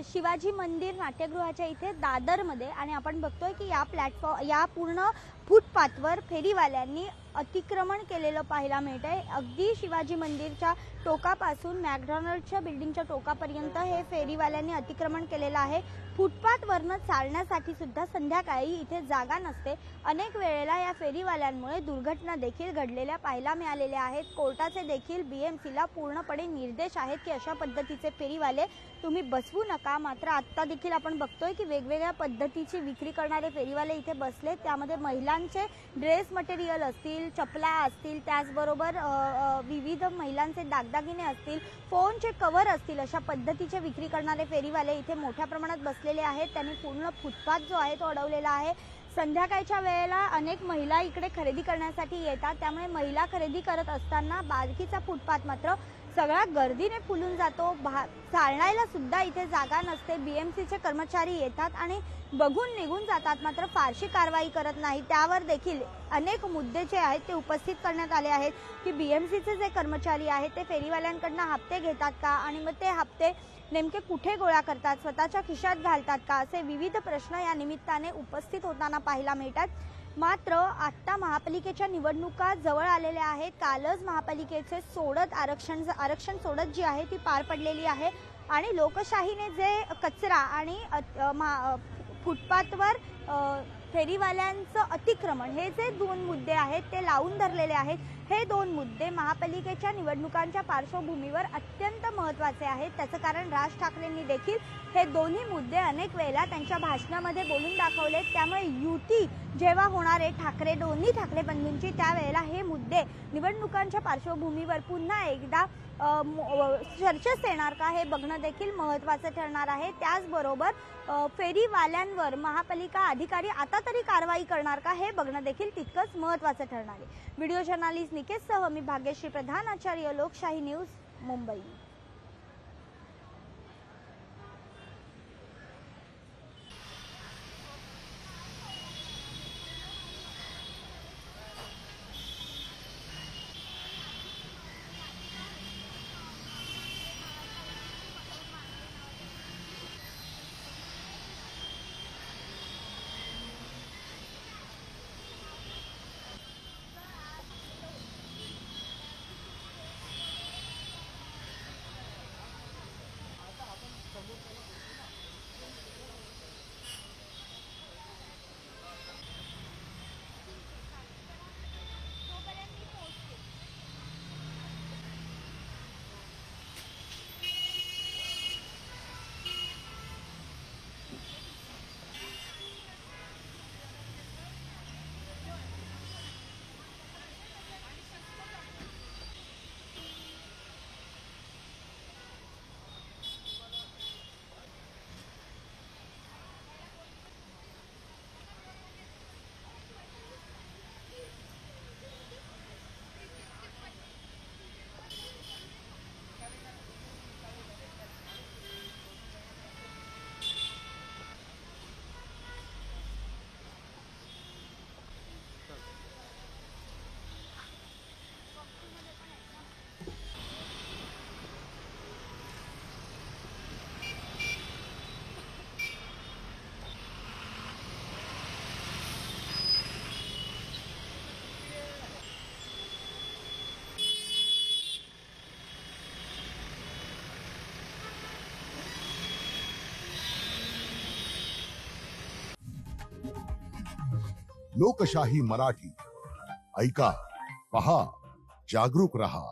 शिवाजी मंदिर नाट्यगृहाच्या इथे दादरमध्ये आणि आपण बघतोय की या पूर्ण फुटपाथवर फेरीवाल्यांनी अतिक्रमण केलेलं पाहायला मिळत आहे। अगदी शिवाजी मंदिरच्या टोकापासून मॅकडॉनल्ड्सच्या बिल्डिंगच्या टोकापर्यंत हे फेरीवाल्यांनी अतिक्रमण केलेलं आहे। फुटपाथवरनं चालण्यासाठी सुद्धा संध्याकाळी इथे जागा नसते। अनेक वेळेला या फेरीवाल्यांमुळे दुर्घटना देखील घडलेल्या पाहायला मिळालेल्या आहेत। कोर्टाचे देखील बीएमसीला पूर्णपणे निर्देश आहेत की अशा पद्धतीचे फेरीवाले तुम्ही बसवू नका। मात्र आता देखील आपण बघतोय की वेगवेगळ्या पद्धतीची विक्री करणारे फेरीवाले इथे बसले, त्यामध्ये महिलांचे ड्रेस मटेरियल असतील, चपला असतील, त्याचबरोबर विविध महिलांचे दागदागिने असतील, फोनचे कव्हर असतील, अशा पद्धतीचे विक्री करणारे फेरीवाले इथे मोठ्या प्रमाणात बसलेले आहेत। त्यांनी पूर्ण फुटपाथ जो आहे तो अडवलेला आहे। संध्याकाळच्या वेळेला अनेक महिला इकडे खरेदी करण्यासाठी येतात, त्यामुळे महिला खरेदी करत असताना बाकीचा फुटपाथ मात्र सगळा गर्दीने फुलून जातो। चालण्याला सुद्धा इथे जागा नसते। बीएमसीचे कर्मचारी येतात आणि बघून निघून जातात, मात्र फारशी कारवाई करत नाही। त्यावर देखील अनेक मुद्दे जे आहेत ते उपस्थित करण्यात आले आहेत की बीएमसीचे जे कर्मचारी आहेत ते फेरीवाल्यांकडून हप्ते घेतात का आणि मग ते हप्ते नेमके कुठे गोळा करतात, स्वतःच्या खिशात घालतात का, असे विविध प्रश्न या निमित्ताने उपस्थित होताना पाहायला मिळतात। मात्र आता महापालिकेच्या निवडणुका जवळ आलेल्या आहेत। कालच महापालिकेचे आरक्षण सोडत जी आहे ती पार पडलेली आहे आणि लोकशाहीने जे कचरा आणि फुटपाथवर फेरीवाल्यांचं अतिक्रमण हे जे दोन मुद्दे आहेत ते लावून धरलेले आहेत। हे दोन मुद्दे महापालिकेच्या निवडणुकांच्या पार्श्वभूमीवर अत्यंत महत्त्वाचे आहेत। त्याचं कारण राज ठाकरेंनी देखील हे दोन्ही मुद्दे अनेक वेळा त्यांच्या भाषणामध्ये बोलून दाखवले। त्यामुळे युती जेव्हा होणार आहे दोन्ही ठाकरे बंधूंची, त्यावेळेला हे मुद्दे निवडणुकांच्या पार्श्वभूमीवर पुन्हा एकदा चर्चेस येणार का हे बघणं देखील महत्त्वाचं ठरणार आहे। त्याचबरोबर फेरीवाल्यांवर महापालिका अधिकारी आता तरी कारवाई करणार का हे बघणं देखील तितकंच महत्त्वाचं ठरणार आहे। व्हिडिओ जर्नलिस्ट निकेशसह मी भाग्यश्री प्रधान, आचार्य, लोकशाही न्यूज, मुंबई। लोकशाही मराठी ऐका, पहा, जागरूक रहा।